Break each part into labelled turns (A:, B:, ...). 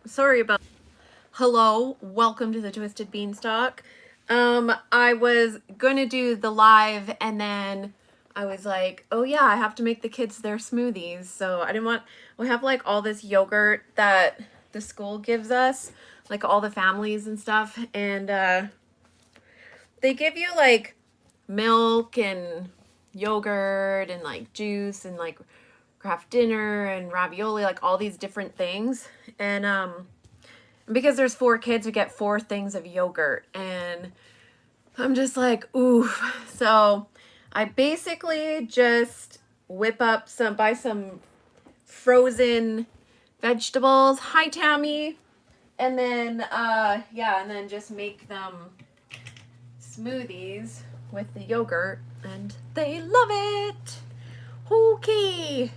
A: Sorry about. Hello, welcome to the Twisted Beanstalk. I was going to do the live and then I was like, oh yeah, I have to make the kids their smoothies. So I didn't want, we have like all this yogurt that the school gives us, like all the families and stuff. And they give you like milk and yogurt and like juice and like craft dinner and ravioli, like all these different things. And because there's 4 kids, we get 4 things of yogurt. And I'm just like, ooh. So I basically just buy some frozen vegetables. Hi, Tammy. And then, yeah, and then just make them smoothies with the yogurt. And they love it. Okay.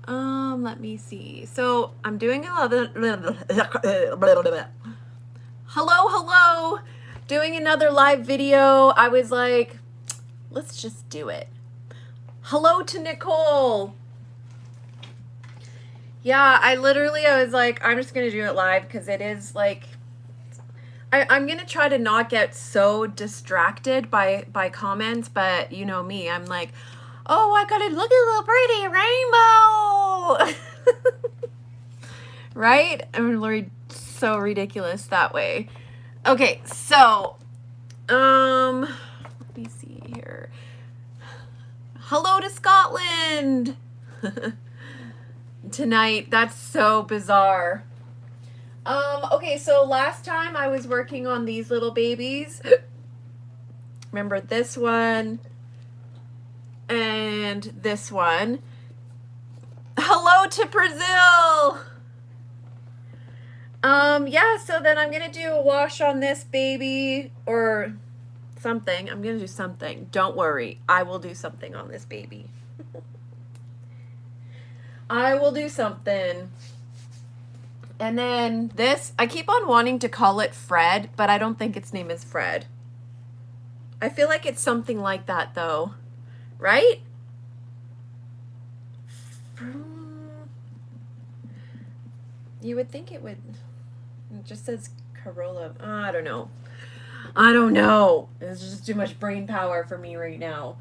A: Let me see. So I'm doing another. Hello. Doing another live video. I was like, let's just do it. Hello to Nicole. Yeah, I was like, I'm just gonna do it live because it is like, I'm gonna try to not get so distracted by comments, but you know me, I'm like, oh, I gotta look at the pretty rainbow. Right? I'm literally so ridiculous that way. Okay, so let me see here. Hello to Scotland. Tonight, that's so bizarre. Okay, so last time I was working on these little babies. Remember this one and this one. Hello to Brazil. Yeah, so then I'm gonna do a wash on this baby or something. I'm gonna do something. Don't worry, I will do something on this baby. I will do something. And then this, I keep on wanting to call it Fred, but I don't think its name is Fred. I feel like it's something like that though, right? You would think it would. It just says Corolla. I don't know. It's just too much brain power for me right now.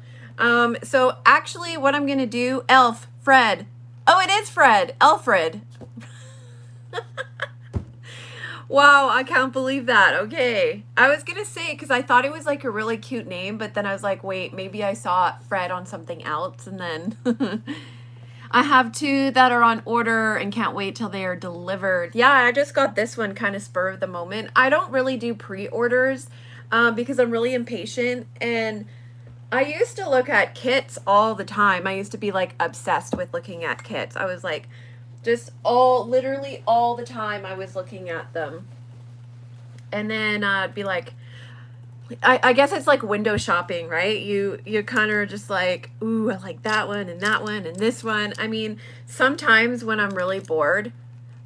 A: So actually what I'm gonna do, Fred. Oh, it is Fred. Alfred. Wow, I can't believe that. Okay. I was gonna say, because I thought it was like a really cute name, but then I was like, wait, maybe I saw Fred on something else, and then I have 2 that are on order and can't wait till they are delivered. Yeah, I just got this one kind of spur of the moment. I don't really do pre-orders because I'm really impatient, and I used to look at kits all the time. I used to be like obsessed with looking at kits. I was like, literally all the time I was looking at them. And then I'd be like, I guess it's like window shopping, right? You kind of just like, ooh, I like that one and this one. I mean, sometimes when I'm really bored,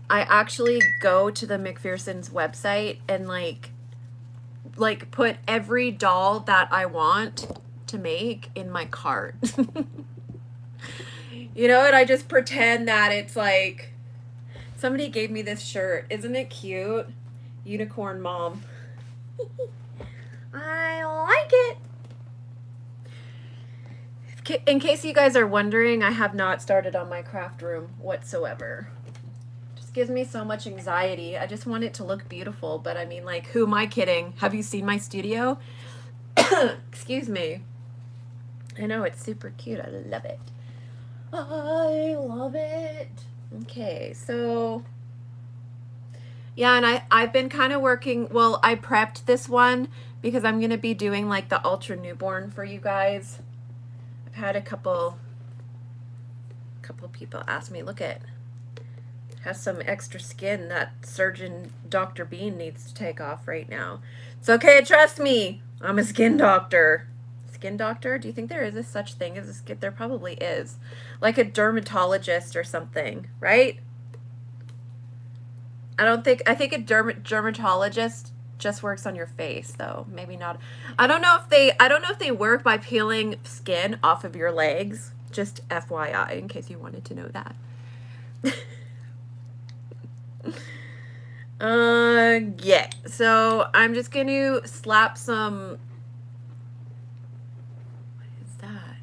A: I actually go to the McPherson's website and like put every doll that I want to make in my cart. You know, and I just pretend that it's like somebody gave me this shirt. Isn't it cute? Unicorn mom. I like it. In case you guys are wondering, I have not started on my craft room whatsoever. Just gives me so much anxiety. I just want it to look beautiful, but I mean, like, who am I kidding? Have you seen my studio? Excuse me. I know, it's super cute. I love it. I love it. Okay, so yeah, and I've been kind of working, well, I prepped this one because I'm going to be doing like the ultra newborn for you guys. I've had a couple people ask me, look at, has some extra skin that surgeon Dr. Bean needs to take off right now. It's okay, trust me. I'm a skin doctor. Skin doctor? Do you think there is a such thing as a skin? There probably is. Like a dermatologist or something, right? I think a dermatologist just works on your face though. Maybe not. I don't know if they work by peeling skin off of your legs. Just FYI, in case you wanted to know that. Yeah. So I'm just going to slap some. What is that?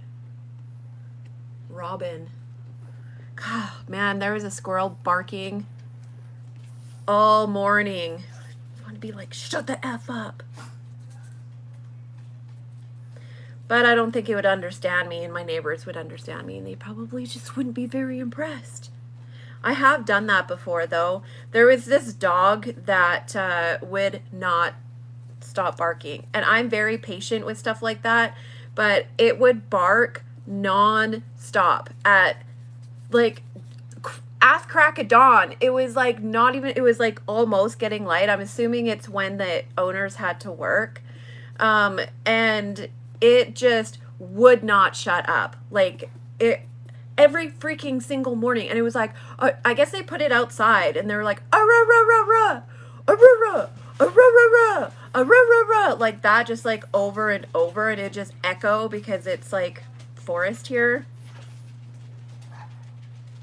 A: Robin. God, man, there was a squirrel barking all morning. I want to be like, shut the F up. But I don't think it would understand me, and my neighbors would understand me, and they probably just wouldn't be very impressed. I have done that before, though. There was this dog that would not stop barking. And I'm very patient with stuff like that, but it would bark non-stop at like ass crack of dawn. It was like not even, it was like almost getting light. I'm assuming it's when the owners had to work. And it just would not shut up. Like it every freaking single morning. And it was like, I guess they put it outside and they were like, ah, rah, rah, rah, rah, ah, rah, rah, ah, rah, rah, rah, ah, rah, rah, rah, like that, just like over and over. And it just echo because it's like forest here.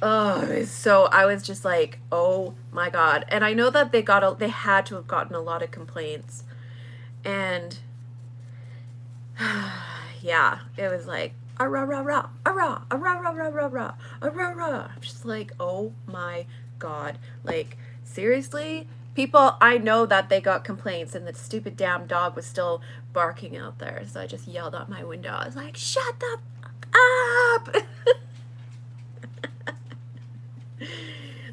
A: Oh, so I was just like, oh my God. And I know that they had to have gotten a lot of complaints. And yeah, it was like, ah, rah, rah, rah, ah, rah, ah, rah, rah, rah, rah, rah, ah, rah, rah. I'm just like, oh my God. Like, seriously? People, I know that they got complaints and the stupid damn dog was still barking out there. So I just yelled out my window. I was like, shut the fuck up.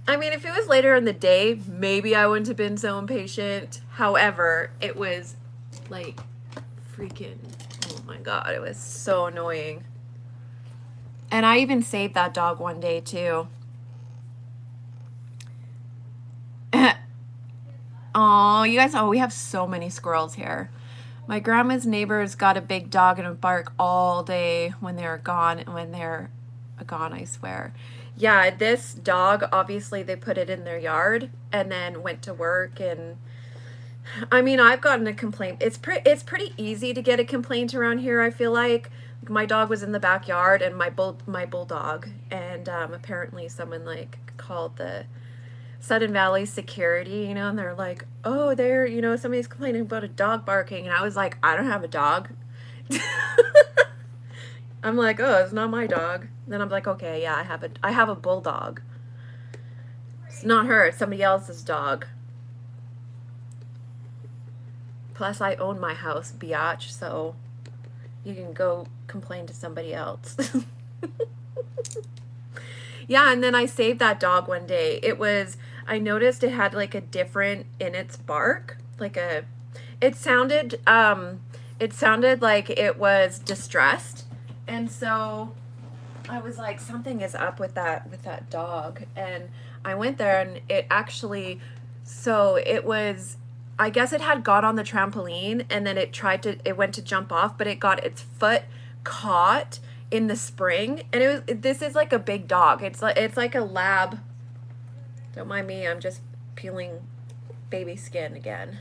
A: I mean, if it was later in the day, maybe I wouldn't have been so impatient. However, it was like freaking, oh my God, it was so annoying. And I even saved that dog one day too. Oh, you guys, we have so many squirrels here. My grandma's neighbors got a big dog and would bark all day when they're gone, I swear. Yeah, this dog, obviously they put it in their yard and then went to work. And I mean, I've gotten a complaint. It's pretty easy to get a complaint around here, I feel like. My dog was in the backyard and my bulldog, and apparently someone like called the Sudden Valley security, and they're like, oh, somebody's complaining about a dog barking. And I was like, I don't have a dog. I'm like, oh, it's not my dog. Then I'm like, okay, yeah, I have a bulldog. It's not her, it's somebody else's dog. Plus, I own my house, biatch, so you can go complain to somebody else. Yeah, and then I saved that dog one day. I noticed it had like a different in its bark, it sounded like it was distressed. And so I was like, something is up with that dog. And I went there and I guess it had got on the trampoline and then it went to jump off, but it got its foot caught in the spring. And this is like a big dog. It's like a lab. Don't mind me, I'm just peeling baby skin again.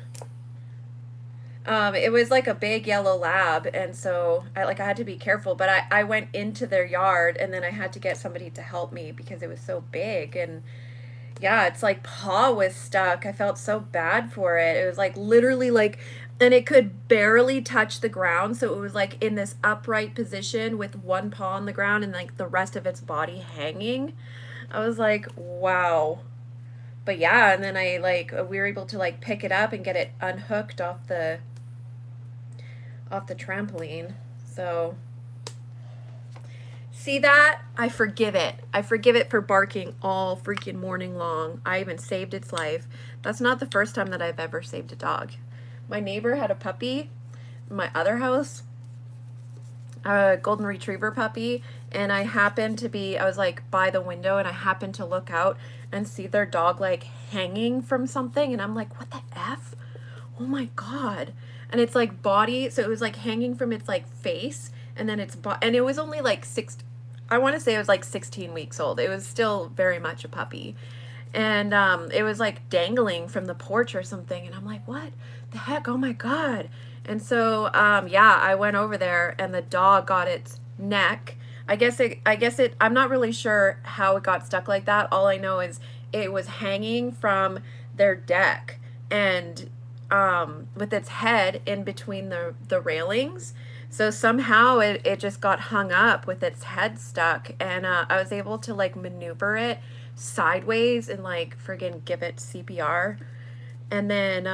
A: It was like a big yellow lab, and so I had to be careful, but I went into their yard and then I had to get somebody to help me because it was so big. And yeah, it's like paw was stuck. I felt so bad for it. It was like literally and it could barely touch the ground, so it was like in this upright position with one paw on the ground and like the rest of its body hanging. I was like, wow. But yeah, and then we were able to pick it up and get it unhooked off the trampoline. So see that? I forgive it. I forgive it for barking all freaking morning long. I even saved its life. That's not the first time that I've ever saved a dog. My neighbor had a puppy in my other house, a golden retriever puppy, and I was by the window and I happened to look out and see their dog hanging from something, and I'm like, what the F? Oh my God. And it's body, so it was hanging from its face, and then and it was only I want to say it was 16 weeks old. It was still very much a puppy. And it was dangling from the porch or something, and I'm like, what the heck? Oh my God. And so yeah, I went over there and the dog got its neck. I'm not really sure how it got stuck like that. All I know is it was hanging from their deck, and with its head in between the railings. So somehow it just got hung up with its head stuck, and I was able to like maneuver it sideways and like friggin' give it CPR. And then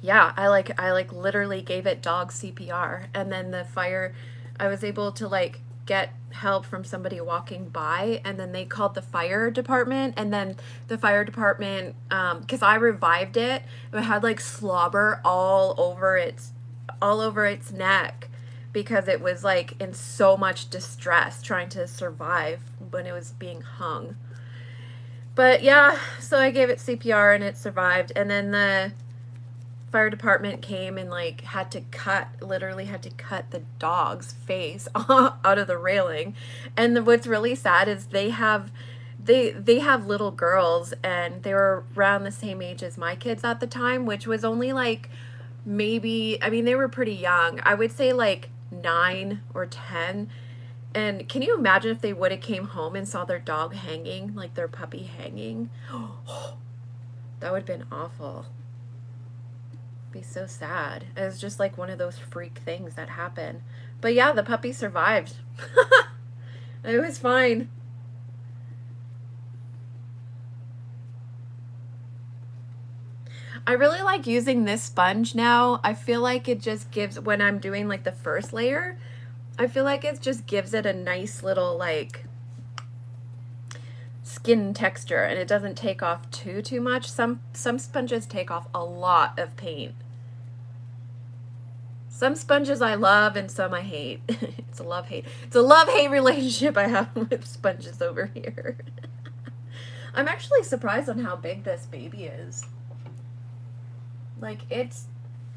A: yeah, I like literally gave it dog CPR, and then I was able to like get help from somebody walking by, and then they called the fire department, and then the fire department, because I revived it, it had like slobber all over its neck, because it was like in so much distress trying to survive when it was being hung. But yeah, so I gave it CPR and it survived, and then the fire department came and like literally had to cut the dog's face out of the railing. And what's really sad is they have little girls, and they were around the same age as my kids at the time, which was only like, maybe, I mean, they were pretty young. I would say like 9 or 10. And can you imagine if they would have came home and saw their dog hanging, like their puppy hanging? That would have been awful. Be so sad. It was just like one of those freak things that happen. But yeah, the puppy survived. It was fine. I really like using this sponge now. I feel like it just gives, when I'm doing like the first layer, I feel like it just gives it a nice little like skin texture, and it doesn't take off too much. Some sponges take off a lot of paint. Some sponges I love and some I hate. It's a love-hate. It's a love-hate relationship I have with sponges over here. I'm actually surprised on how big this baby is. Like, it's,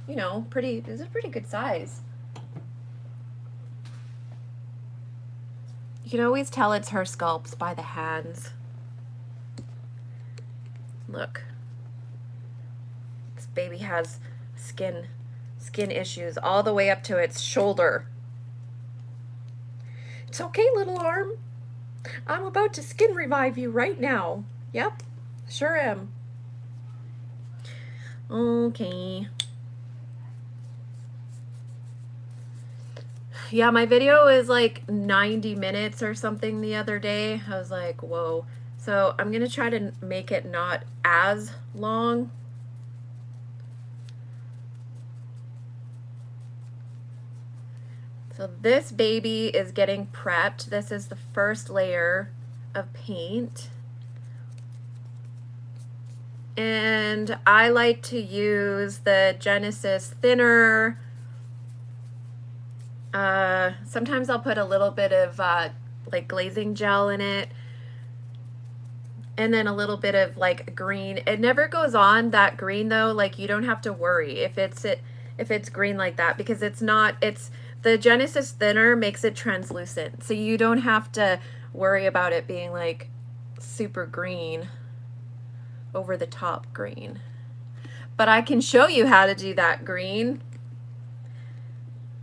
A: you know, it's a pretty good size. You can always tell it's her sculpts by the hands. Look. This baby has skin issues all the way up to its shoulder. It's okay, little arm. I'm about to skin revive you right now. Yep, sure am. Okay. Yeah, my video is like 90 minutes or something the other day. I was like, whoa. So I'm going to try to make it not as long. So this baby is getting prepped. This is the first layer of paint. And I like to use the Genesis thinner. Sometimes I'll put a little bit of like glazing gel in it, and then a little bit of like green. It never goes on that green though. Like, you don't have to worry if it's green like that, because the Genesis thinner makes it translucent, so you don't have to worry about it being like super green, over the top green. But I can show you how to do that green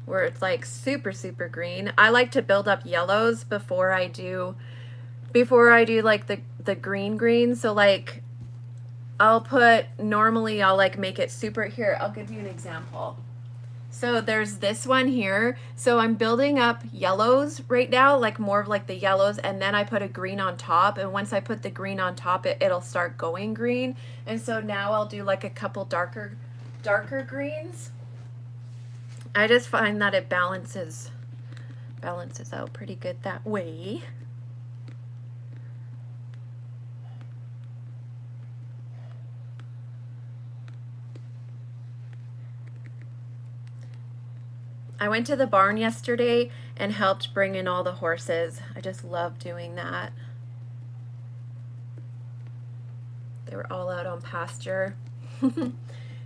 A: where it's like super green. I like to build up yellows before I do like the green. So like normally I'll like make it super. Here, I'll give you an example. So there's this one here. So I'm building up yellows right now, like more of like the yellows, and then I put a green on top, and once I put the green on top, it'll start going green. And so now I'll do like a couple darker greens. I just find that it balances out pretty good that way. I went to the barn yesterday and helped bring in all the horses. I just love doing that. They were all out on pasture.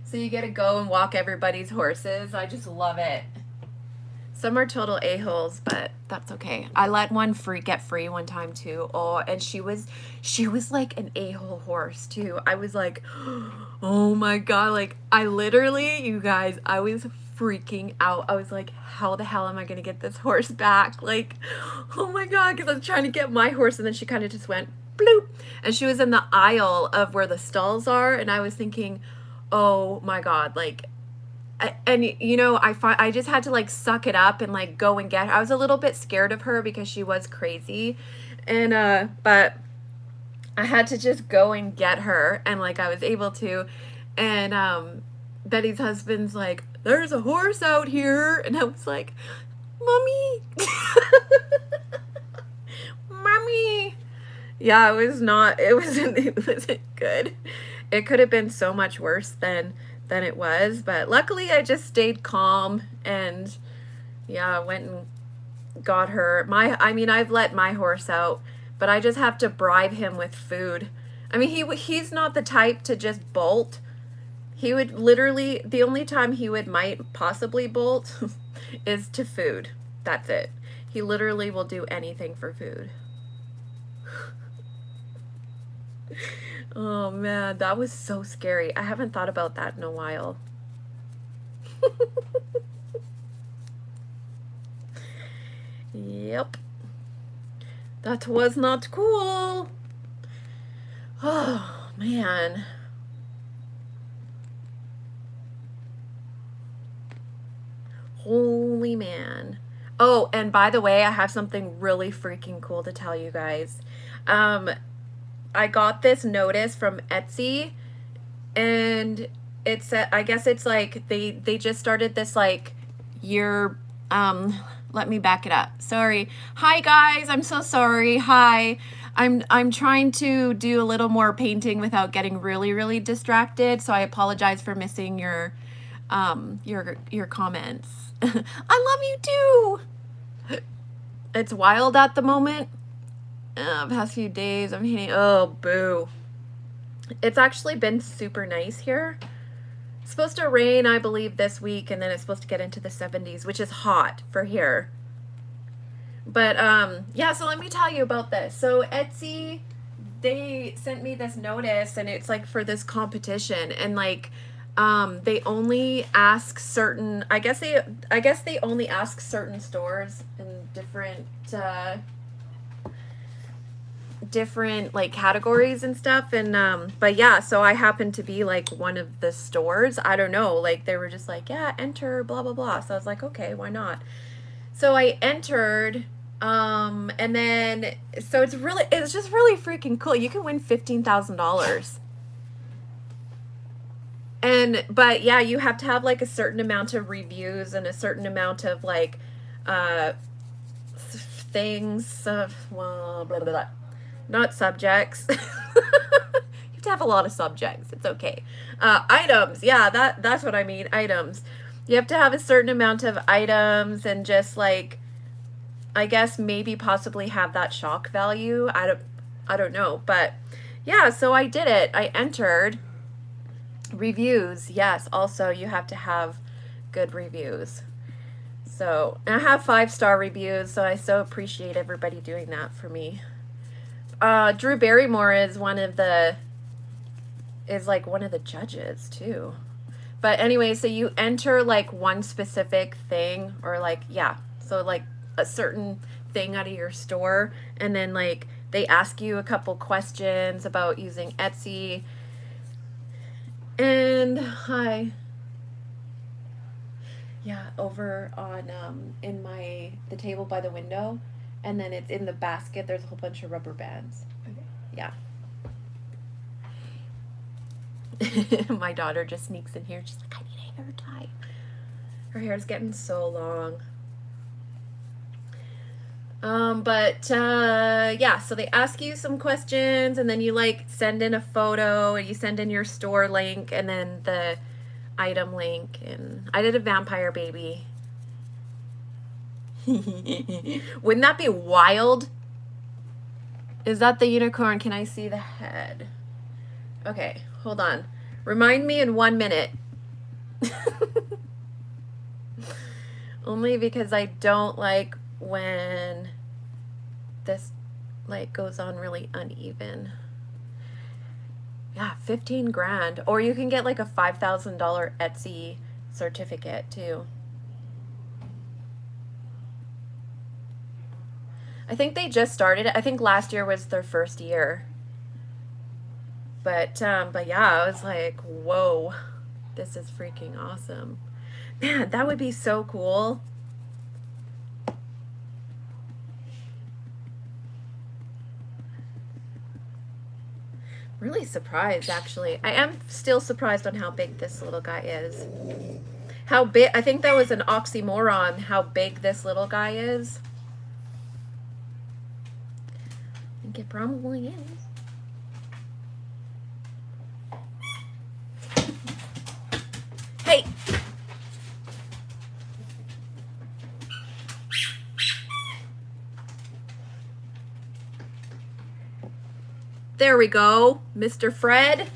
A: So you get to go and walk everybody's horses. I just love it. Some are total a-holes, but that's okay. I let one get free one time too. Oh, and she was like an a-hole horse too. I was like, oh my God. Like, I literally, you guys, I was freaking out. I was like, how the hell am I going to get this horse back? Like, oh my God, because I was trying to get my horse, and then she kind of just went bloop. And she was in the aisle of where the stalls are. And I was thinking, oh my God, like, and you know, I just had to like suck it up and like go and get her. I was a little bit scared of her because she was crazy. And, but I had to just go and get her. And like, I was able to. And, Betty's husband's like, there's a horse out here. And I was like, Mommy. Mommy. Yeah, it wasn't good. It could have been so much worse than it was, but luckily I just stayed calm and yeah, went and got her. I mean, I've let my horse out, but I just have to bribe him with food. I mean, he's not the type to just bolt. He would literally, the only time he might possibly bolt is to food. That's it. He literally will do anything for food. Oh man, that was so scary. I haven't thought about that in a while. Yep. That was not cool. Oh man. Holy man. Oh, and by the way, I have something really freaking cool to tell you guys. I got this notice from Etsy, and it said, I guess it's like they just started this like year. Let me back it up. Sorry. Hi guys, I'm so sorry. Hi. I'm trying to do a little more painting without getting really distracted, so I apologize for missing your comments. I love you too. It's wild at the moment. Past few days I'm hitting, oh boo. It's actually been super nice here. It's supposed to rain, I believe, this week, and then it's supposed to get into the 70s, which is hot for here. But yeah, so let me tell you about this. So Etsy, they sent me this notice, and it's like for this competition, and like they only ask certain, I guess they only ask certain stores in different like categories and stuff, and but yeah, so I happened to be like one of the stores. I don't know, like they were just like, yeah, enter blah blah blah, so I was like, okay, why not? So I entered, and then so it's just really freaking cool. You can win $15,000. But yeah, you have to have like a certain amount of reviews and a certain amount of like things, well, blah, blah, blah. Not subjects. You have to have a lot of subjects. It's okay. Items. Yeah, that's what I mean. Items. You have to have a certain amount of items, and just like, I guess maybe possibly have that shock value. I don't know, but yeah, so I did it. I entered. Reviews. Yes, also you have to have good reviews. So, and I have 5-star reviews, so I so appreciate everybody doing that for me. Drew Barrymore is one of the judges too. But anyway, so you enter like one specific thing, or like, yeah, so like a certain thing out of your store, and then like they ask you a couple questions about using Etsy. And hi. Yeah, over on in the table by the window, and then it's in the basket. There's a whole bunch of rubber bands. Okay. Yeah. My daughter just sneaks in here. She's like, I need a hair tie. Her hair's getting so long. Yeah, so they ask you some questions, and then you like send in a photo, and you send in your store link, and then the item link. And I did a vampire baby. Wouldn't that be wild? Is that the unicorn? Can I see the head? Okay, hold on. Remind me in 1 minute. Only because I don't like when this like goes on really uneven. Yeah, 15 grand. Or you can get like a $5,000 Etsy certificate too. I think they just started it. I think last year was their first year. But yeah, I was like, whoa, this is freaking awesome. Man, that would be so cool. Really surprised, actually. I am still surprised on how big this little guy is. How big, I think that was an oxymoron, how big this little guy is. I think it probably is. Hey! There we go, Mr. Fred.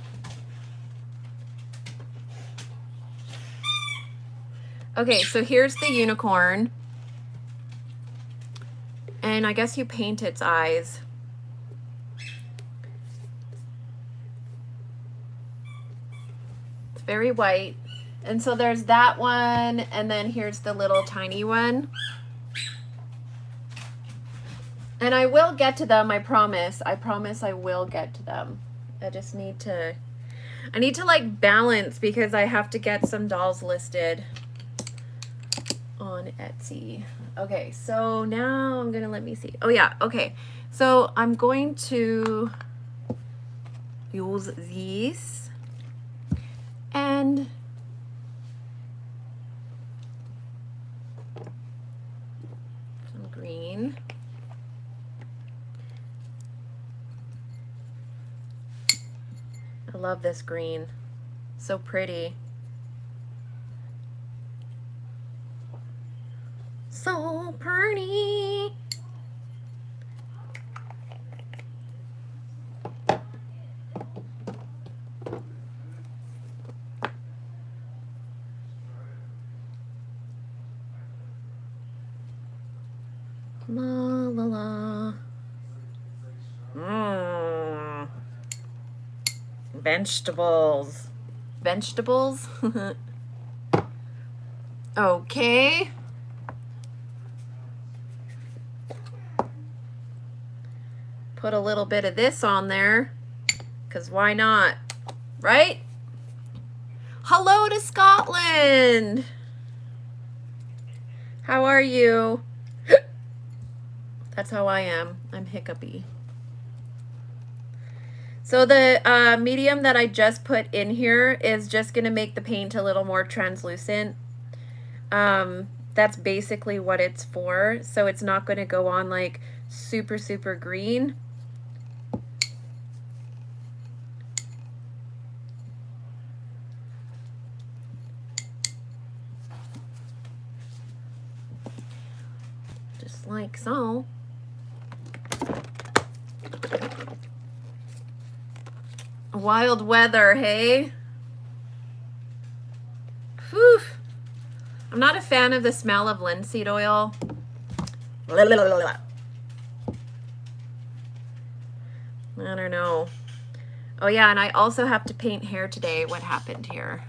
A: Okay, so here's the unicorn. And I guess you paint its eyes. It's very white. And so there's that one, and then here's the little tiny one. And I will get to them, I promise. I promise I will get to them. I just need to, I need to like balance because I have to get some dolls listed on Etsy. Okay, so now I'm gonna, let me see. Oh yeah, okay. So I'm going to use these and some green. I love this green. So pretty. So pretty. La la la. Mmm. Vegetables. Vegetables? Okay. Put a little bit of this on there, because why not, right? Hello to Scotland. How are you? That's how I am. I'm hiccupy. So the medium that I just put in here is just going to make the paint a little more translucent. That's basically what it's for. So it's not going to go on like super, super green. Just like so. Wild weather, hey? Whew. I'm not a fan of the smell of linseed oil. I don't know. Oh yeah, and I also have to paint hair today. What happened here?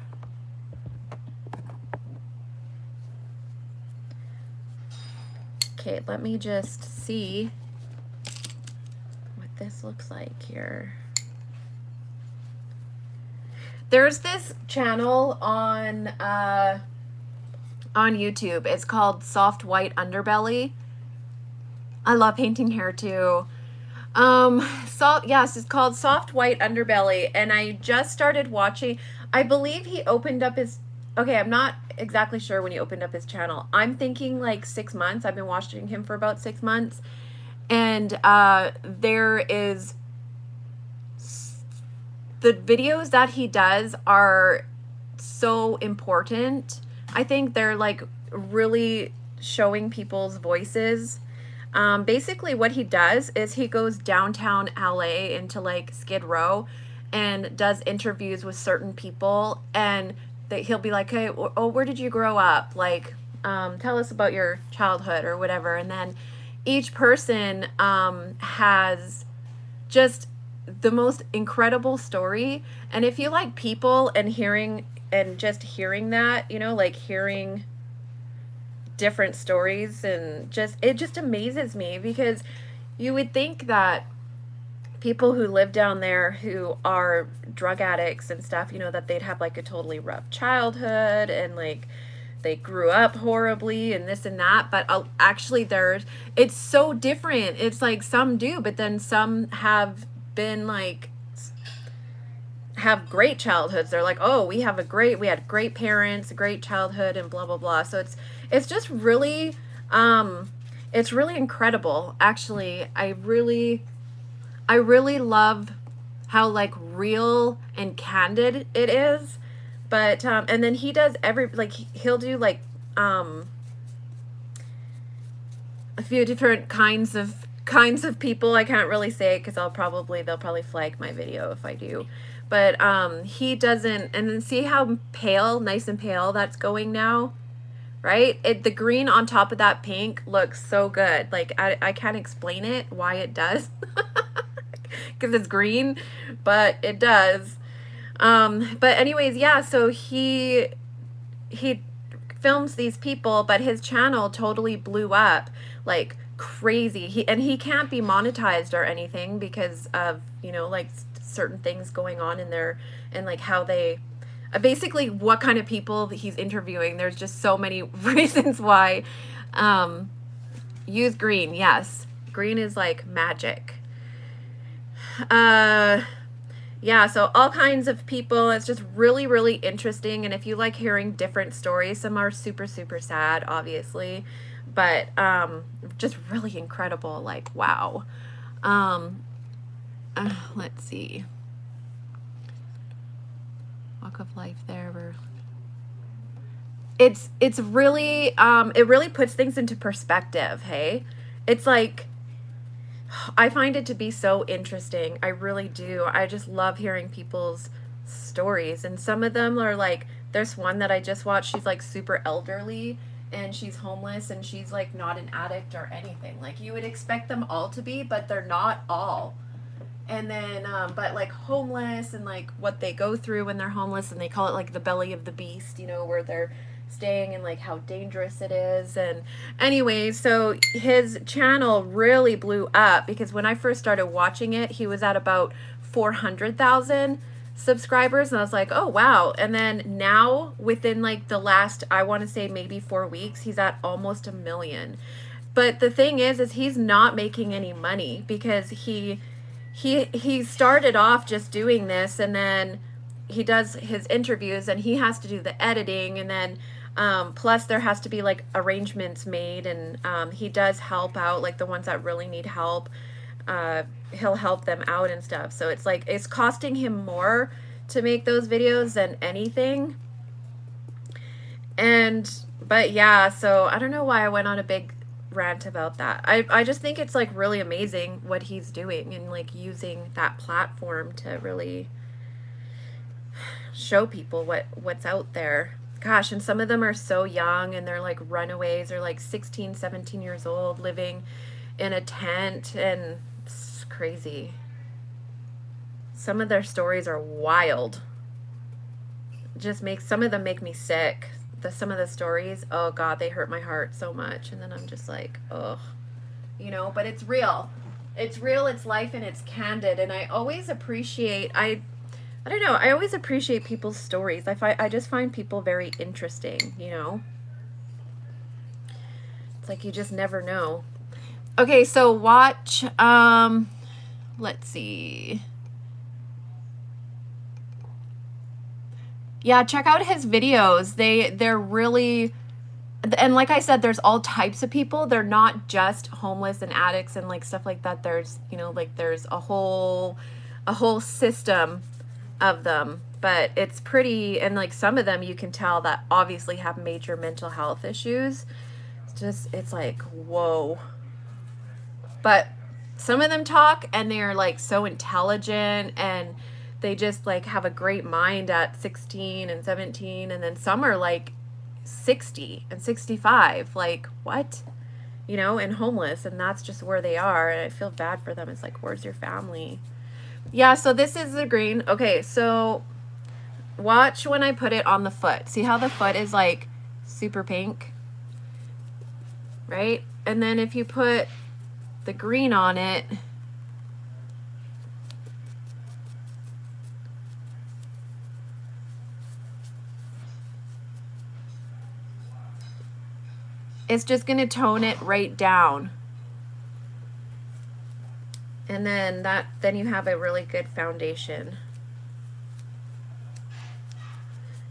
A: Okay, let me just see what this looks like here. There's this channel on YouTube. It's called Soft White Underbelly. I love painting hair too. Yes, it's called Soft White Underbelly, and I just started watching. I believe he opened up his, okay, I'm not exactly sure when he opened up his channel. I'm thinking like 6 months. I've been watching him for about 6 months. And there is, the videos that he does are so important. I think they're like really showing people's voices. Basically what he does is he goes downtown LA into like Skid Row and does interviews with certain people, and he'll be like, hey, oh, where did you grow up? Like, tell us about your childhood or whatever. And then each person has just the most incredible story. And if you like people and hearing and just hearing that, you know, like hearing different stories, and it just amazes me, because you would think that people who live down there who are drug addicts and stuff, you know, that they'd have like a totally rough childhood, and like they grew up horribly and this and that. But actually, it's so different. It's like some do, but then some have been like, have great childhoods. They're like, oh, we had great parents, a great childhood, and blah blah blah. So it's just really it's really incredible. Actually, I really love how like real and candid it is. But and then he does he'll do like a few different kinds of people. I can't really say it because they'll probably flag my video if I do. But he doesn't. And then see how pale, nice and pale that's going now, right? The green on top of that pink looks so good. Like I can't explain it why it does, because it's green, but it does. But anyways, yeah. So he films these people, but his channel totally blew up like crazy. He can't be monetized or anything because of, you know, like certain things going on in there, and like how they basically what kind of people he's interviewing. There's just so many reasons why. Use green. Yes, green is like magic. Yeah, so all kinds of people. It's just really, really interesting. And if you like hearing different stories, some are super, super sad, obviously, but just really incredible. Like, wow. Let's see. Walk of life there. It's really, it really puts things into perspective, hey? It's like, I find it to be so interesting. I really do. I just love hearing people's stories. And some of them are like, there's one that I just watched. She's like super elderly and she's homeless, and she's like not an addict or anything. Like you would expect them all to be, but they're not all. And then, but like homeless, and like what they go through when they're homeless, and they call it like the belly of the beast, you know, where they're staying, and like how dangerous it is. And anyway, so his channel really blew up because when I first started watching it, he was at about 400,000 subscribers, and I was like, oh wow. And then now within like the last, I want to say maybe 4 weeks, he's at almost 1 million. But the thing is he's not making any money, because he started off just doing this, and then he does his interviews and he has to do the editing, and then plus there has to be like arrangements made, and he does help out like the ones that really need help. He'll help them out and stuff. So it's like it's costing him more to make those videos than anything. But yeah, so I don't know why I went on a big rant about that. I just think it's like really amazing what he's doing, and like using that platform to really show people what's out there. Gosh, and some of them are so young, and they're like runaways, or like 16, 17 years old, living in a tent, and it's crazy. Some of their stories are wild. Just some of them make me sick. Some of the stories, oh God, they hurt my heart so much. And then I'm just like, oh, you know, but it's real. It's real, it's life, and it's candid. And I always appreciate, I don't know, I always appreciate people's stories. I just find people very interesting, you know? It's like you just never know. Okay, so watch, let's see. Yeah, check out his videos. They're really, and like I said, there's all types of people. They're not just homeless and addicts and like stuff like that. There's, you know, like there's a whole system of them. But it's pretty, and like some of them you can tell that obviously have major mental health issues. It's like, whoa. But some of them talk, and they're like so intelligent, and they just like have a great mind at 16 and 17, and then some are like 60 and 65, like what, you know, and homeless, and that's just where they are. And I feel bad for them. It's like, where's your family? Yeah, so this is the green. Okay, so watch when I put it on the foot. See how the foot is like super pink? right? And then if you put the green on it, it's just going to tone it right down. And then you have a really good foundation.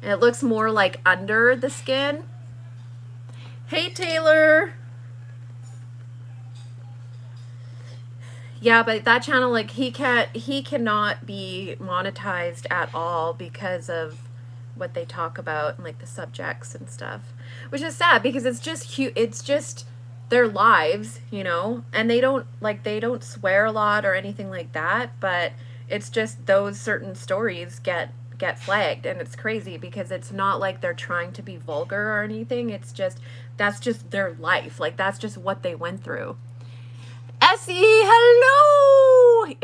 A: And it looks more like under the skin. Hey, Taylor. Yeah, but that channel, like, he cannot be monetized at all because of what they talk about and like the subjects and stuff, which is sad because it's just their lives, you know, and they don't swear a lot or anything like that, but it's just those certain stories get flagged, and it's crazy because it's not like they're trying to be vulgar or anything. It's just that's just their life, like that's just what they went through. Essie, hello.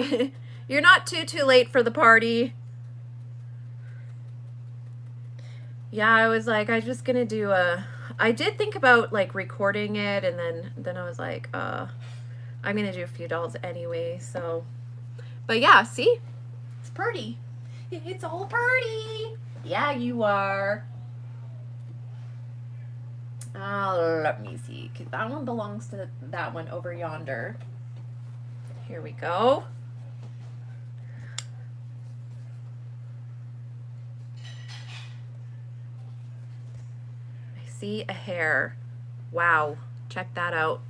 A: You're not too late for the party. Yeah, I was like, I'm just gonna do I did think about like recording it, and then I was like, I'm gonna do a few dolls anyway, so. But yeah, see? It's pretty. It's all pretty. Yeah, you are. Let me see, because that one belongs to that one over yonder. Here we go. I see a hair. Wow, check that out.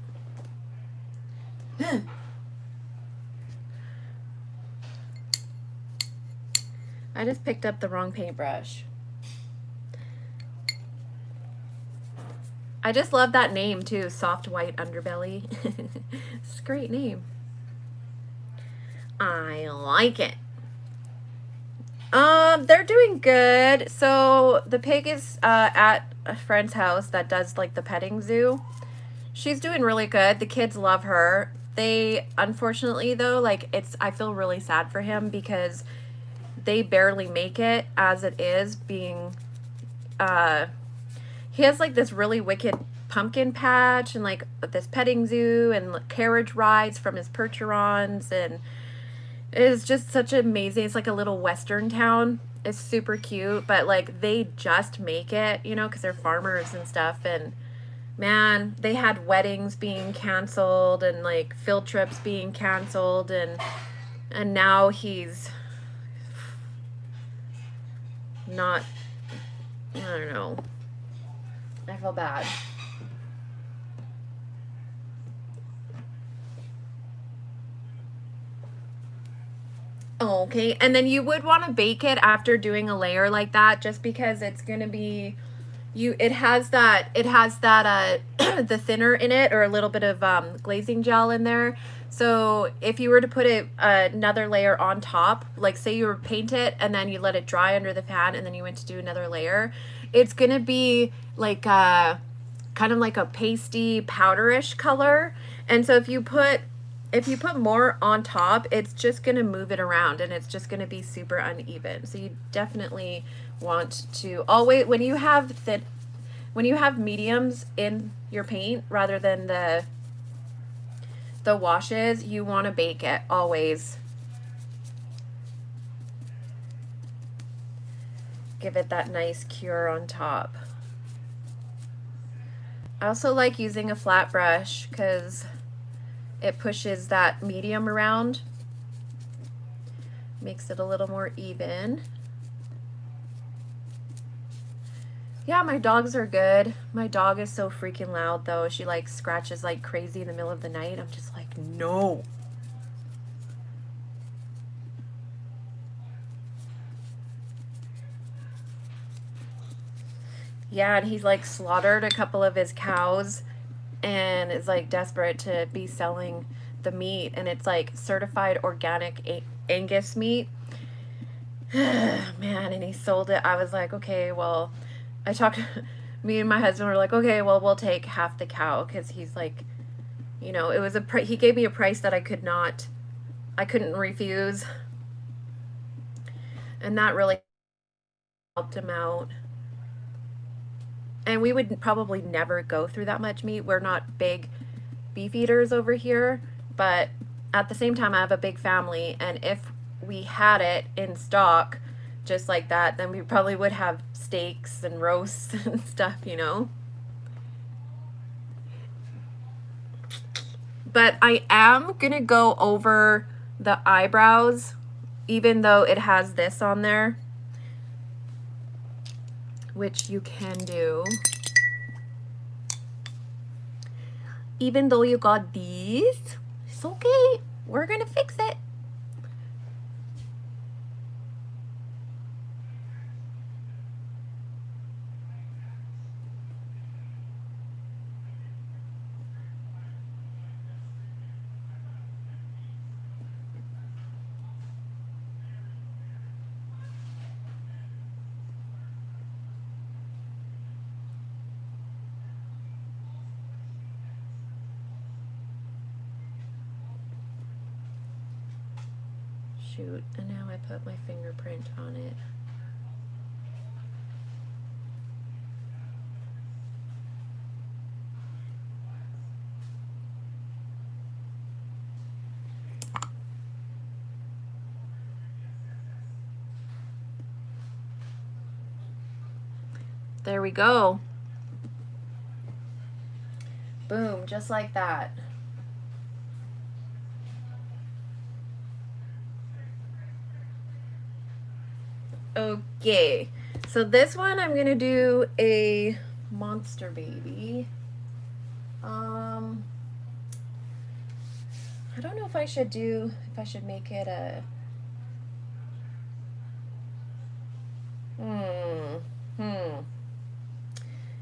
A: I just picked up the wrong paintbrush. I just love that name too, Soft White Underbelly. It's a great name. I like it. They're doing good. So the pig is at a friend's house that does like the petting zoo. She's doing really good. The kids love her. They, unfortunately though, like I feel really sad for him because they barely make it as it is, being he has like this really wicked pumpkin patch and like this petting zoo and carriage rides from his percherons, and it is just such amazing. It's like a little western town. It's super cute, but like they just make it, you know, because they're farmers and stuff. And man, they had weddings being canceled and like field trips being canceled, and now he's not, I don't know. I feel bad. Okay, and then you would want to bake it after doing a layer like that, just because it's gonna be, it has that the thinner in it, or a little bit of glazing gel in there. So if you were to put another layer on top, like say you were paint it and then you let it dry under the fan and then you went to do another layer, it's gonna be like kind of like a pasty powderish color. And so if you put more on top, it's just going to move it around and it's just going to be super uneven. So you definitely want to always, when you have mediums in your paint rather than the washes, you want to bake it always. Give it that nice cure on top. I also like using a flat brush because it pushes that medium around, makes it a little more even. Yeah, my dogs are good. My dog is so freaking loud though. She like scratches like crazy in the middle of the night. I'm just like, no. Yeah, and he's like slaughtered a couple of his cows and is like desperate to be selling the meat, and it's like certified organic Angus meat. Man, and he sold it. I was like, okay, well, me and my husband were like, okay, well, we'll take half the cow, because he's like, you know, it was he gave me a price that I couldn't refuse, and that really helped him out. And we would probably never go through that much meat. We're not big beef eaters over here, but at the same time, I have a big family, and if we had it in stock just like that, then we probably would have steaks and roasts and stuff, you know. But I am gonna go over the eyebrows, even though it has this on there, which you can do. Even though you got these, it's okay. We're gonna fix it. Shoot, and now I put my fingerprint on it. There we go. Boom, just like that. Okay, so this one I'm gonna do a monster baby. I don't know if I should make it a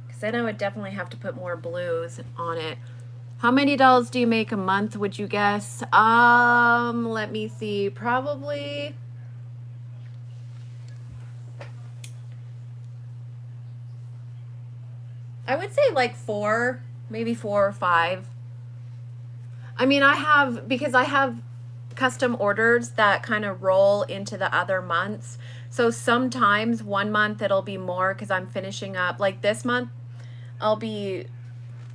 A: because then I would definitely have to put more blues on it. How many dolls do you make a month, would you guess? Let me see, probably I would say like 4, maybe 4 or 5. I mean, because I have custom orders that kind of roll into the other months. So sometimes one month it'll be more because I'm finishing up, like this month, I'll be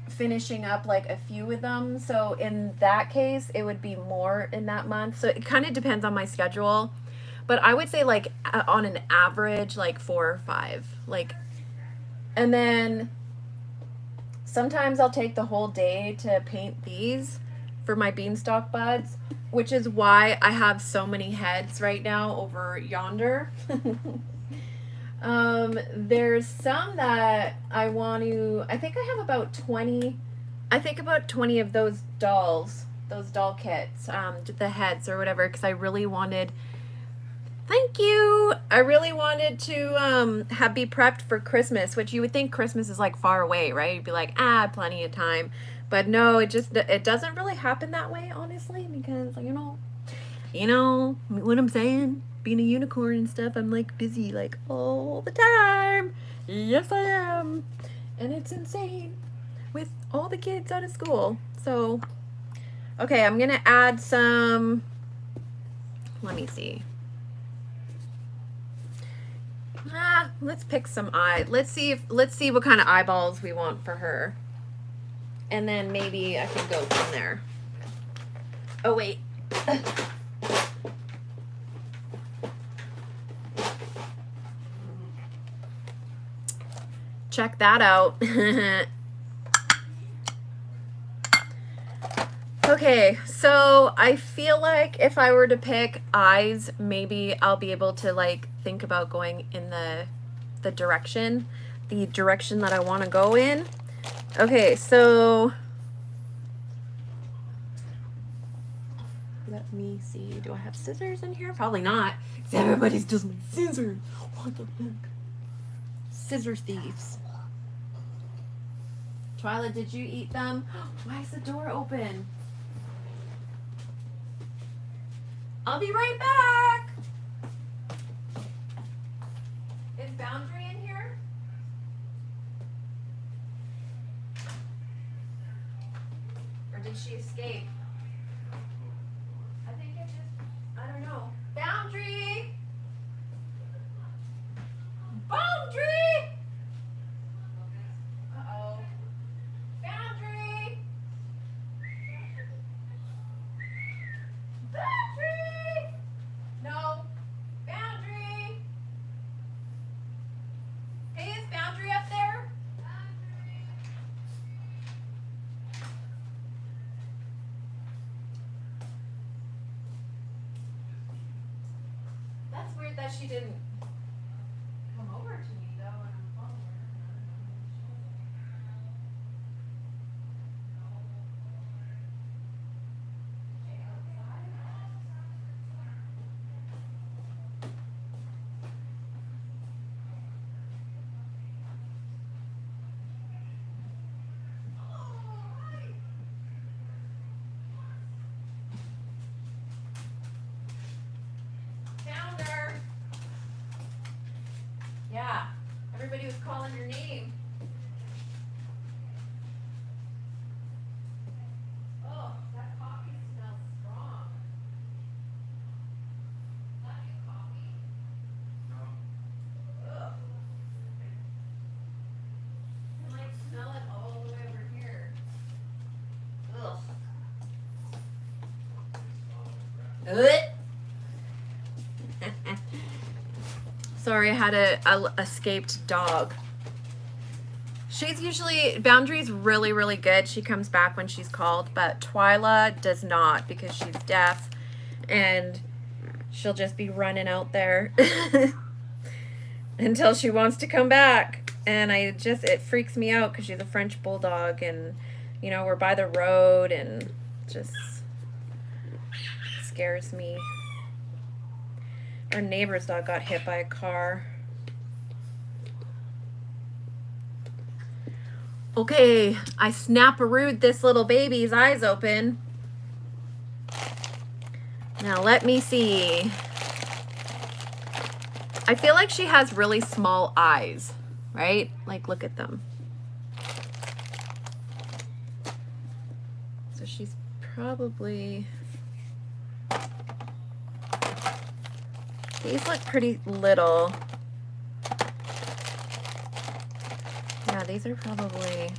A: finishing up like a few of them. So in that case, it would be more in that month. So it kind of depends on my schedule. But I would say like on an average, like 4 or 5. Like, and then sometimes I'll take the whole day to paint these for my beanstalk buds, which is why I have so many heads right now over yonder. There's some that I think I have about 20 of those dolls, those doll kits, the heads or whatever, because I really wanted to be prepped for Christmas, which you would think Christmas is like far away, right? You'd be like, plenty of time. But no, it doesn't really happen that way, honestly, because, you know what I'm saying? Being a unicorn and stuff, I'm like busy like all the time. Yes, I am. And it's insane with all the kids out of school. So, okay, I'm going to add some, let me see. Let's pick some let's see what kind of eyeballs we want for her. And then maybe I can go from there. Oh, wait. Check that out. Okay, so I feel like if I were to pick eyes, maybe I'll be able to like think about going in the direction that I want to go in. Okay, so let me see. Do I have scissors in here? Probably not, because everybody's just my scissors. What the heck? Scissors thieves. Twyla, did you eat them? Why is the door open? I'll be right back. Is Boundary in here? Or did she escape? I think it just, I don't know. Boundary! Boundary! Hey, is Boundary up there? That's weird that she didn't come over to me though when I'm calling her. Found her. Yeah, everybody was calling your name. Oh, that coffee smells strong. Is that new coffee? No. Ugh. I might smell it all the way over here. Ugh. Sorry, I had a escaped dog. She's usually, Boundary's really, really good. She comes back when she's called, but Twyla does not because she's deaf and she'll just be running out there until she wants to come back. And it freaks me out because she's a French bulldog and, you know, we're by the road and just scares me. Our neighbor's dog got hit by a car. Okay, I snap-a-rooed this little baby's eyes open. Now let me see. I feel like she has really small eyes, right? Like, look at them. So she's probably... These look pretty little. Yeah, these are probably,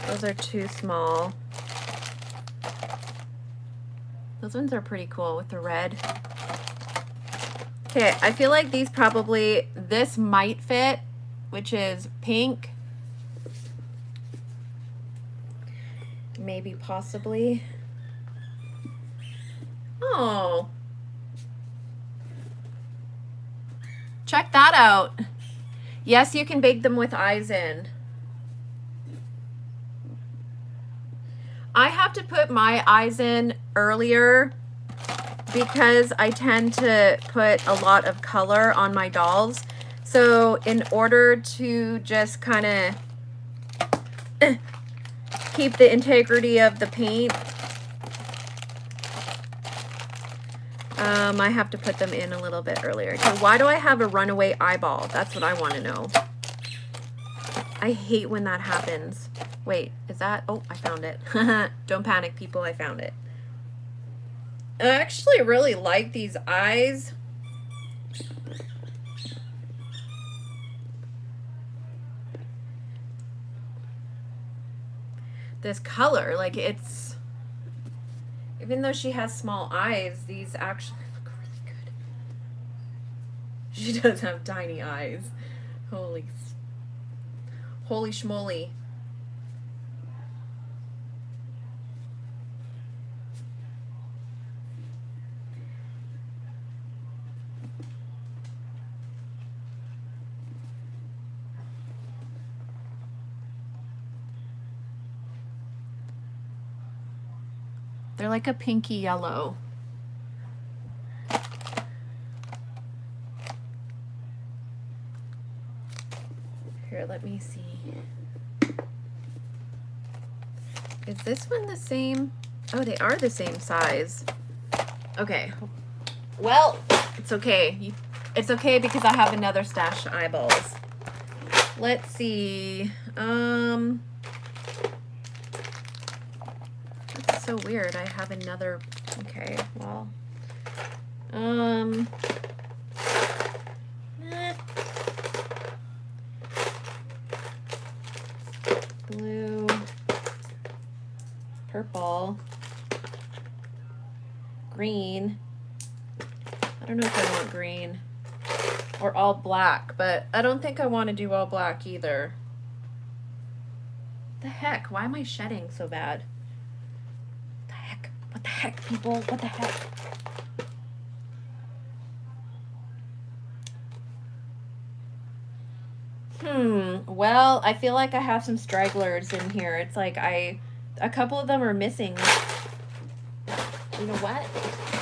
A: those are too small. Those ones are pretty cool with the red. Okay, I feel like these probably, this might fit, which is pink. Maybe, possibly. Oh. Check that out. Yes, you can bake them with eyes in. I have to put my eyes in earlier because I tend to put a lot of color on my dolls. So in order to just kind of keep the integrity of the paint, I have to put them in a little bit earlier. So why do I have a runaway eyeball? That's what I want to know. I hate when that happens. Wait, is that? Oh, I found it. Don't panic, people. I found it. I actually really like these eyes. This color, like it's... Even though she has small eyes, these actually look really good. She does have tiny eyes. Holy schmoly. They're like a pinky yellow. Here, let me see. Is this one the same? Oh, they are the same size. Okay. Well, it's okay. It's okay because I have another stash of eyeballs. Let's see. That's so weird. I have another. Okay, well. Blue, purple, green. I don't know if I want green. or all black, but I don't think I want to do all black either. The heck? Why am I shedding so bad? The heck? What the heck, people? What the heck? Well, I feel like I have some stragglers in here. It's like a couple of them are missing. You know what?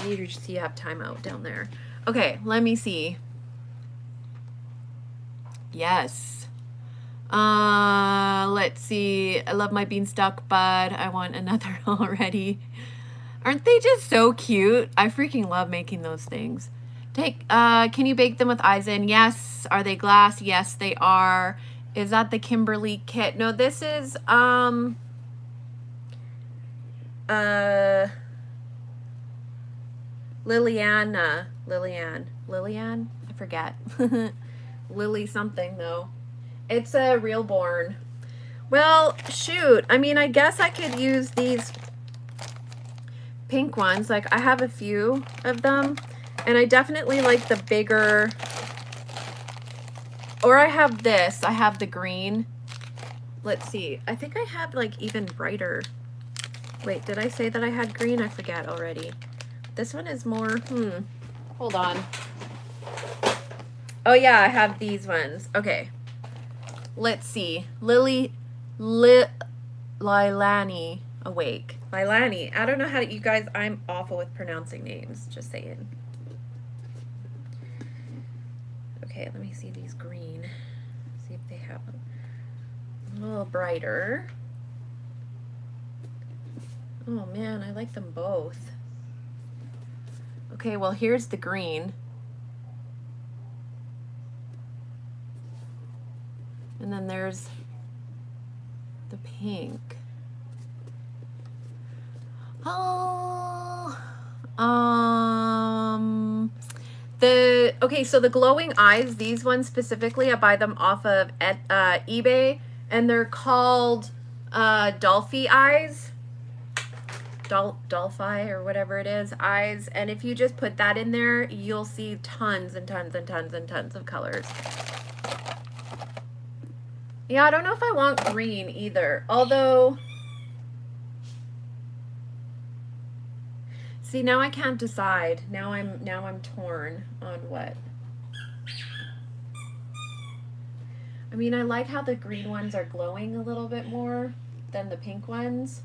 A: You see you have timeout down there. Okay, let me see. Yes. Let's see. I love my beanstalk bud. I want another already. Aren't they just so cute? I freaking love making those things. Can you bake them with eyes in? Yes. Are they glass? Yes, they are. Is that the Kimberly kit? No, this is, Liliane? I forget. Lily something, though. It's a real born. Well, shoot. I mean, I guess I could use these pink ones. Like, I have a few of them. And I definitely like the bigger, or I have this. I have the green. Let's see. I think I have like even brighter. Wait, did I say that I had green? I forget already. This one is more, hold on. Oh yeah, I have these ones. Okay. Let's see. Lilani Awake. Lilani. I don't know how to, you guys, I'm awful with pronouncing names. Just saying. Okay, let me see these green. See if they have a little brighter. Oh man, I like them both. Okay, well here's the green. And then there's the pink. Oh, okay, so the glowing eyes, these ones specifically, I buy them off of eBay, and they're called Dolphy eyes. Dolphy or whatever it is, eyes. And if you just put that in there, you'll see tons and tons and tons and tons of colors. Yeah, I don't know if I want green either. Although, see, now I can't decide. Now I'm torn on what. I mean, I like how the green ones are glowing a little bit more than the pink ones.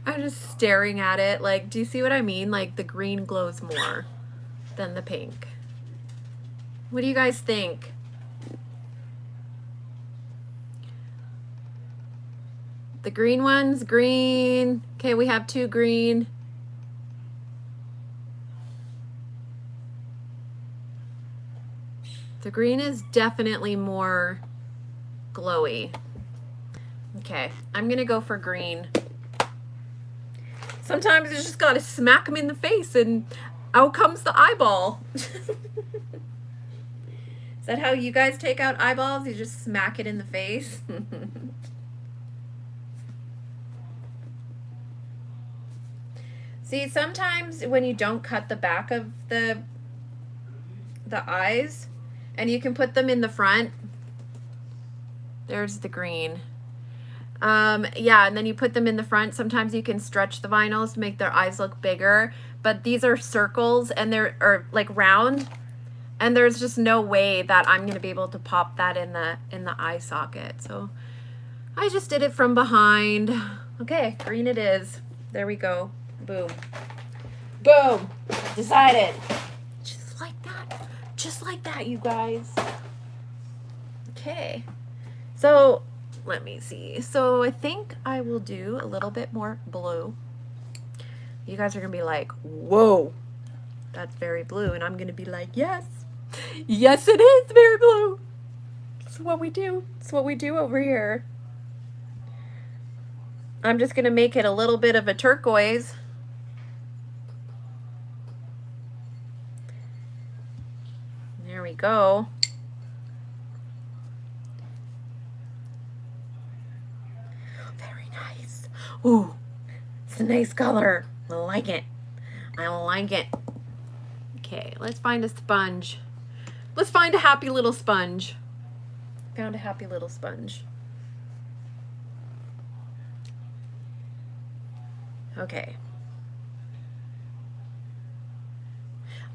A: I'm just staring at it. Like, do you see what I mean? Like, the green glows more than the pink. What do you guys think? The green ones, green. Okay, we have 2 green. The green is definitely more glowy. Okay, I'm gonna go for green. Sometimes you just gotta smack them in the face and out comes the eyeball. Is that how you guys take out eyeballs? You just smack it in the face? See, sometimes when you don't cut the back of the eyes, and you can put them in the front. There's the green. Yeah, and then you put them in the front. Sometimes you can stretch the vinyls to make their eyes look bigger, but these are circles and they're like round, and there's just no way that I'm gonna be able to pop that in the eye socket. So I just did it from behind. Okay, green it is. There we go. Boom. Boom. Decided. Just like that. Just like that, you guys. Okay. So let me see. So I think I will do a little bit more blue. You guys are going to be like, whoa, that's very blue. And I'm going to be like, yes. Yes, it is very blue. It's what we do. It's what we do over here. I'm just going to make it a little bit of a turquoise. There we go. Very nice. Ooh, it's a nice color. I like it. I like it. Okay, let's find a sponge. Let's find a happy little sponge. Found a happy little sponge. Okay.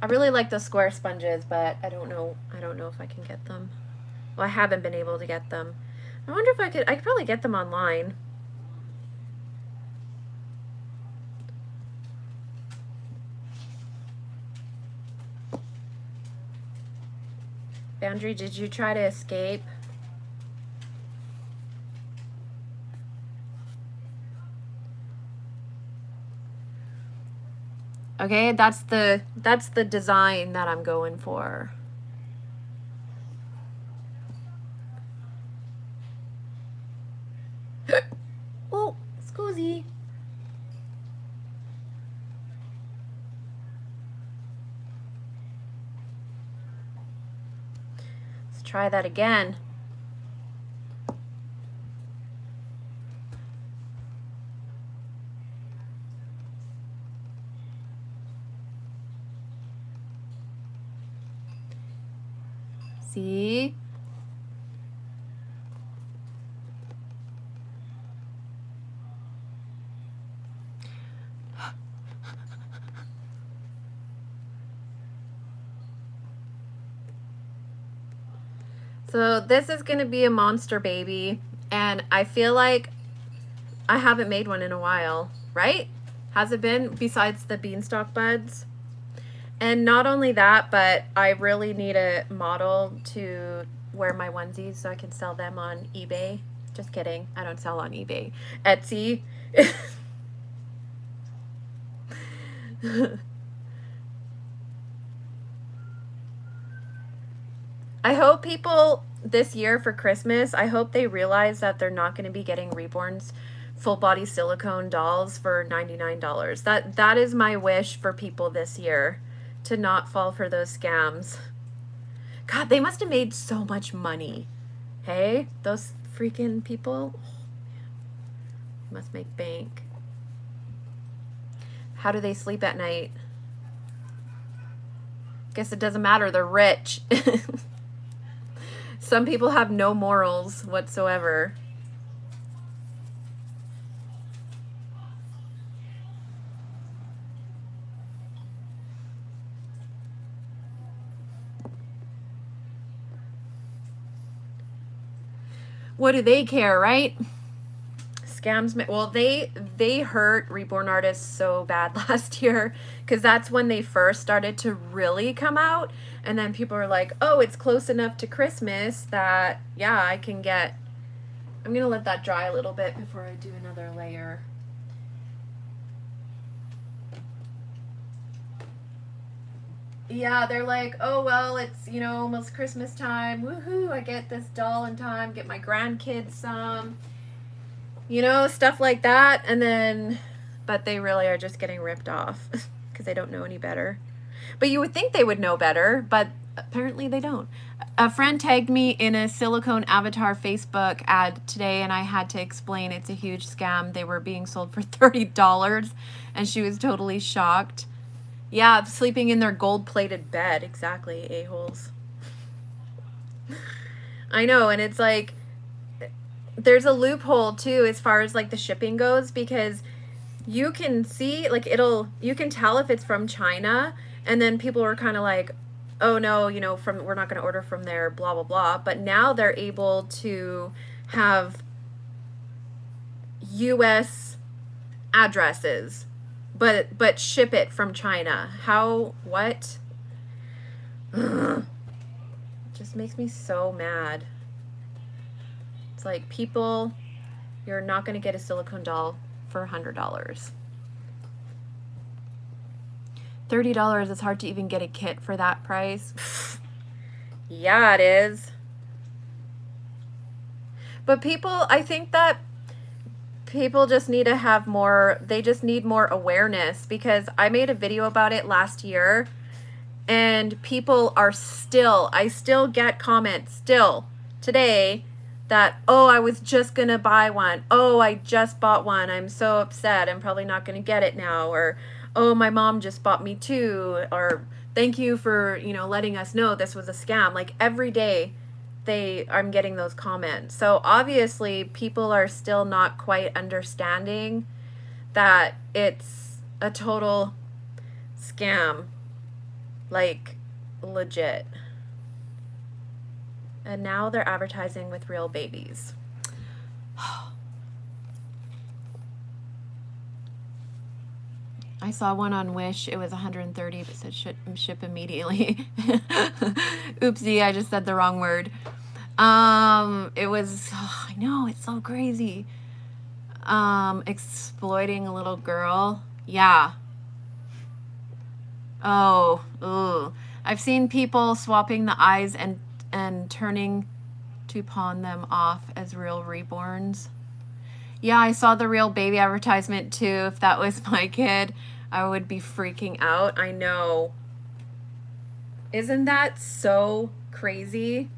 A: I really like those square sponges, but I don't know if I can get them. Well, I haven't been able to get them. I wonder if I could probably get them online. Boundary, did you try to escape? Okay, that's the design that I'm going for. Oh, scusi. Let's try that again. See? So this is going to be a monster baby, and I feel like I haven't made one in a while, right? Has it been, besides the beanstalk buds? And not only that, but I really need a model to wear my onesies so I can sell them on eBay. Just kidding. I don't sell on eBay. Etsy. I hope people this year for Christmas, I hope they realize that they're not going to be getting Reborn's full body silicone dolls for $99. That is my wish for people this year, to not fall for those scams. God, they must have made so much money. Hey, those freaking people must make bank. How do they sleep at night? Guess it doesn't matter, they're rich. Some people have no morals whatsoever. What do they care, right? Scams. Well, they hurt Reborn artists so bad last year, because that's when they first started to really come out, and then people were like, oh, it's close enough to Christmas that, yeah, I can get... I'm gonna let that dry a little bit before I do another layer. Yeah, they're like, oh, well, it's, you know, almost Christmas time. Woohoo, I get this doll in time, get my grandkids some, you know, stuff like that. And then, but they really are just getting ripped off because they don't know any better. But you would think they would know better, but apparently they don't. A friend tagged me in a silicone avatar Facebook ad today, and I had to explain it's a huge scam. They were being sold for $30, and she was totally shocked. Yeah, sleeping in their gold-plated bed. Exactly, a-holes. I know, and it's like, there's a loophole, too, as far as, like, the shipping goes, because you can see, like, you can tell if it's from China, and then people are kind of like, oh, no, you know, we're not going to order from there, blah, blah, blah. But now they're able to have U.S. addresses, but ship it from China. How? What? Ugh. It just makes me so mad. It's like, people, you're not going to get a silicone doll for $100. $30, it's hard to even get a kit for that price. Yeah, it is. But people, I think that people just need to have more, they just need more awareness, because I made a video about it last year, And people are still, I still get comments still today that, oh, I was just going to buy one. Oh, I just bought one. I'm so upset. I'm probably not going to get it now. Or, oh, my mom just bought me two. Or, thank you for, you know, letting us know this was a scam. Like every day I'm getting those comments. So obviously people are still not quite understanding that it's a total scam. Like legit. And now they're advertising with real babies. I saw one on Wish. It was 130, but said ship immediately. Oopsie, I just said the wrong word. It was, I know, it's so crazy. Exploiting a little girl. Yeah. Oh, ooh. I've seen people swapping the eyes and turning to pawn them off as real reborns. Yeah, I saw the real baby advertisement too. If that was my kid, I would be freaking out. I know. Isn't that so crazy?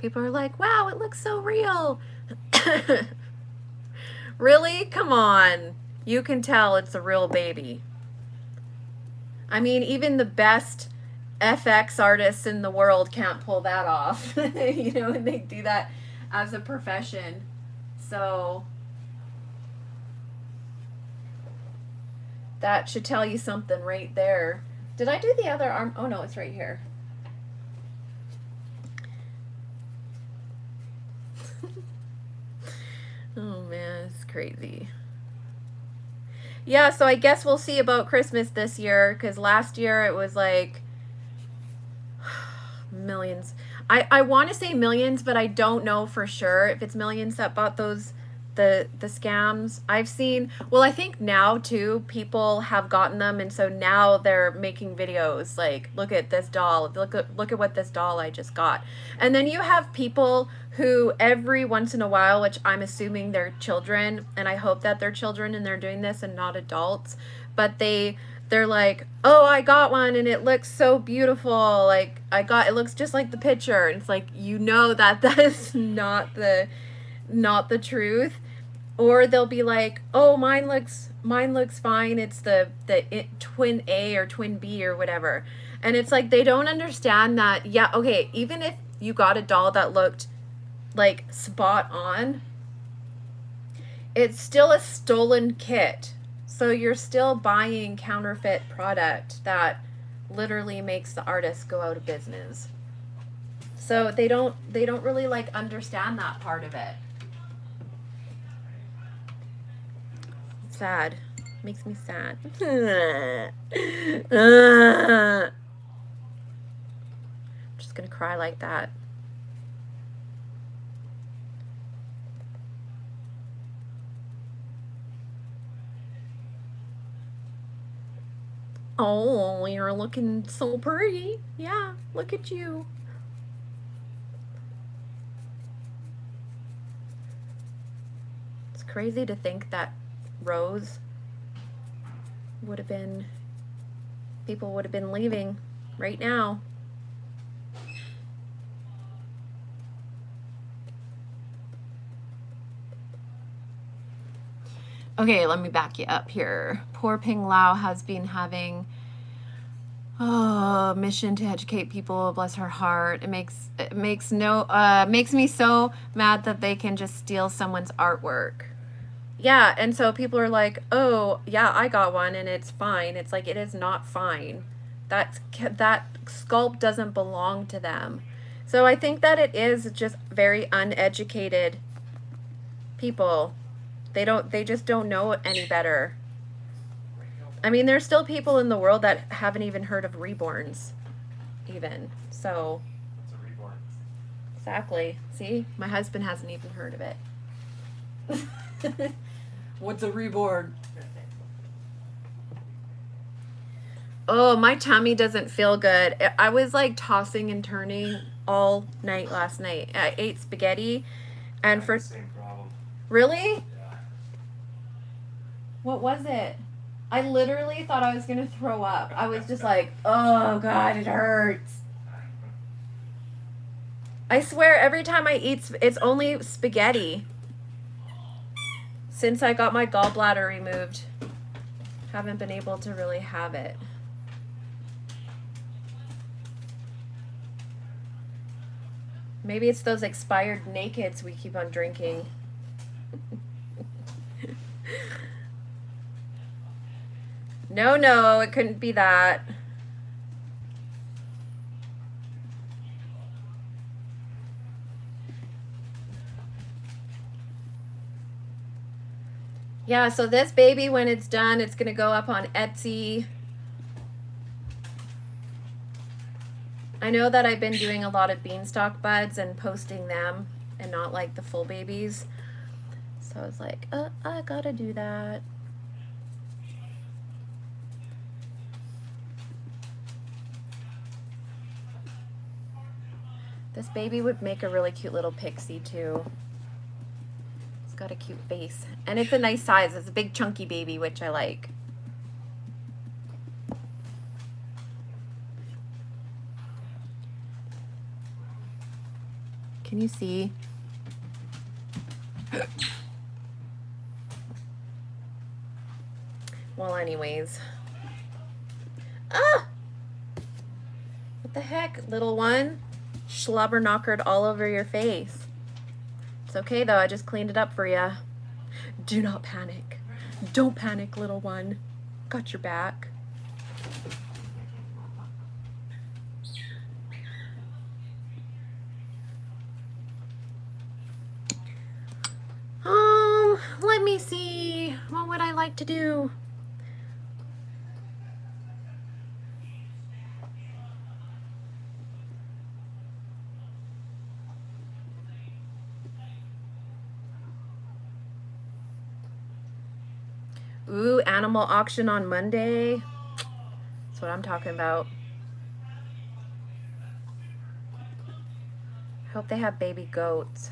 A: People are like, wow, it looks so real. Really? Come on. You can tell it's a real baby. I mean, even the best FX artists in the world can't pull that off. You know, and they do that as a profession. So that should tell you something right there. Did I do the other arm? Oh no, it's right here. Oh man, it's crazy. Yeah, so I guess we'll see about Christmas this year, because last year it was like millions. I want to say millions, but I don't know for sure if it's millions that bought those the scams. I've seen, well, I think now too people have gotten them, and so now they're making videos like, look at this doll, look at what this doll I just got. And then you have people who every once in a while, which I'm assuming they're children, and I hope that they're children and they're doing this and not adults, but they're like, oh, I got one and it looks so beautiful, like it looks just like the picture. And it's like, you know that is not the truth. Or they'll be like, oh, mine looks fine, it's the twin A or twin B or whatever. And it's like, they don't understand that, yeah, okay, even if you got a doll that looked like spot on, it's still a stolen kit. So you're still buying counterfeit product that literally makes the artist go out of business. So they don't really like understand that part of it. It's sad. Makes me sad. I'm just gonna cry like that. Oh, you're looking so pretty. Yeah, look at you. It's crazy to think that Rose people would have been leaving right now. Okay, let me back you up here. Poor Ping Lao has been having a mission to educate people. Bless her heart. It makes me so mad that they can just steal someone's artwork. Yeah, and so people are like, oh, yeah, I got one and it's fine. It's like, it is not fine. That sculpt doesn't belong to them. So I think that it is just very uneducated people. They just don't know any better. I mean, there's still people in the world that haven't even heard of reborns, even. So.
B: What's a reborn?
A: Exactly. See? My husband hasn't even heard of it. What's a reborn? Oh, my tummy doesn't feel good. I was like tossing and turning all night last night. I ate spaghetti, and for
B: same problem.
A: Really?
B: Yeah.
A: What was it? I literally thought I was going to throw up. I was just like, oh God, it hurts. I swear every time I eat, it's only spaghetti. Since I got my gallbladder removed, haven't been able to really have it. Maybe it's those expired nakeds we keep on drinking. No, it couldn't be that. Yeah, so this baby, when it's done, it's going to go up on Etsy. I know that I've been doing a lot of beanstalk buds and posting them and not like the full babies. So I was like, I gotta do that. This baby would make a really cute little pixie too. It's got a cute face. And it's a nice size. It's a big chunky baby, which I like. Can you see? Well, anyways. Ah! What the heck, little one? Schlubber knockered all over your face. It's okay though, I just cleaned it up for you. Do not panic. Don't panic, little one. Got your back. Let me see. What would I like to do? Ooh, animal auction on Monday. That's what I'm talking about. Hope they have baby goats.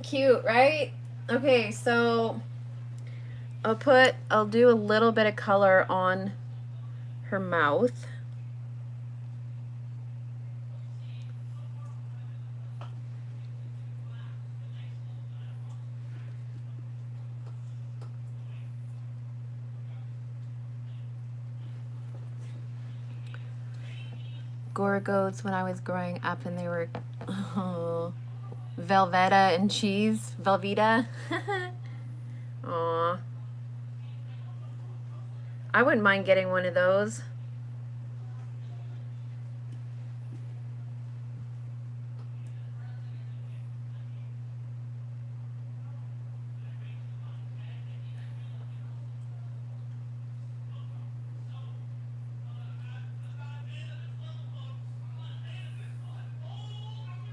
A: Cute, right? Okay, so I'll do a little bit of color on her mouth. Gorgos when I was growing up, and they were Velveeta and cheese. Velveeta. Aw. I wouldn't mind getting one of those.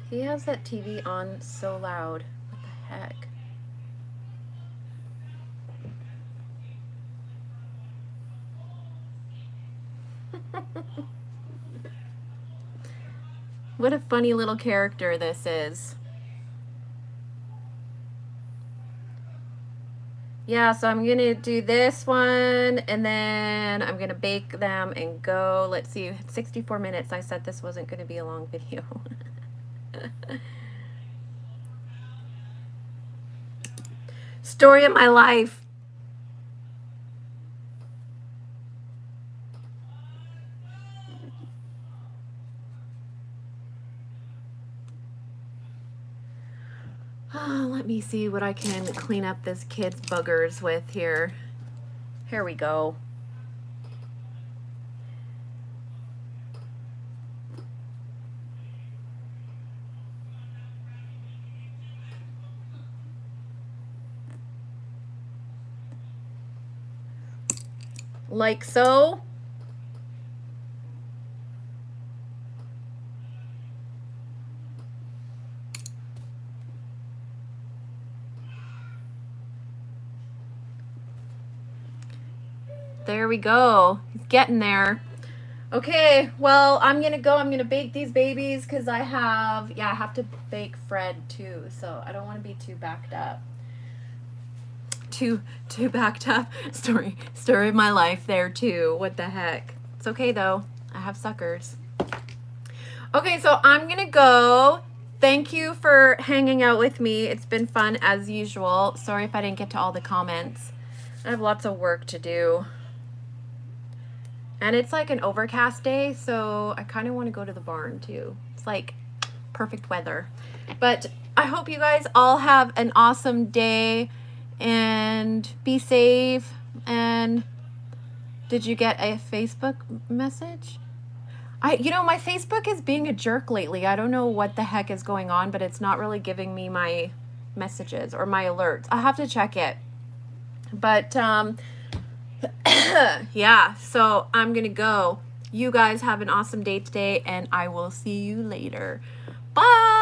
A: He has that TV on so loud. What the heck? What a funny little character this is. Yeah, so I'm going to do this one, and then I'm going to bake them and go. Let's see, 64 minutes. I said this wasn't going to be a long video. Story of my life. Oh, let me see what I can clean up this kid's boogers with here. Here we go. Like so. There we go. He's getting there. Okay, well, I'm gonna go. I'm gonna bake these babies because I have to bake Fred too, so I don't want to be too backed up. Too backed up. Story of my life there too. What the heck? It's okay though. I have suckers. Okay, so I'm gonna go. Thank you for hanging out with me. It's been fun as usual. Sorry if I didn't get to all the comments. I have lots of work to do. And it's like an overcast day, so I kind of want to go to the barn too. It's like perfect weather. But I hope you guys all have an awesome day and be safe. And did you get a Facebook message? You know, my Facebook is being a jerk lately. I don't know what the heck is going on, but it's not really giving me my messages or my alerts. I'll have to check it. But yeah, so I'm gonna go. You guys have an awesome day today, and I will see you later. Bye.